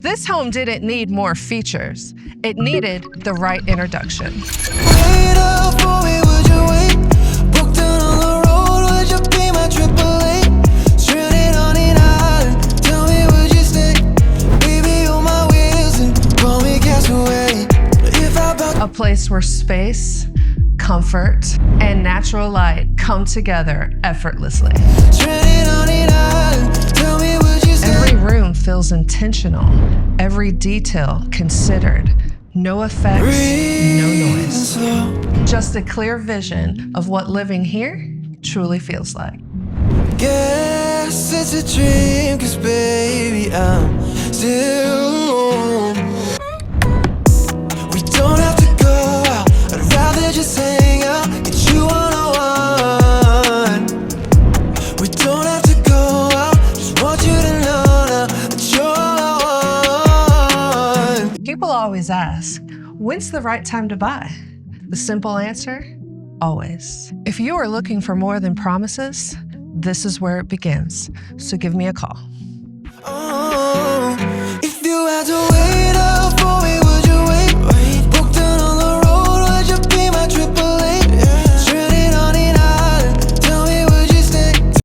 This home didn't need more features. It needed the right introduction. Wait up for me, would you wait? Broke down on the road, would you be my AAA? Stranded on an island, tell me would you stay? Baby, on my wheels and call me castaway. If I A place where space, comfort, and natural light come together effortlessly. stranded on an island, tell me would you stay? Every room feels intentional, every detail considered. No effects, no noise. Just a clear vision of what living here truly feels like. Guess it's a dream, 'cause baby, I'm still alone. We don't have to go out, I'd rather just hang out, get you one-on-one. We don't have to go out, just want you to know now that you're all I want. People always ask, when's the right time to buy? The simple answer, always. If you are looking for more than promises, this is where it begins. So give me a call. Oh, if you had to wait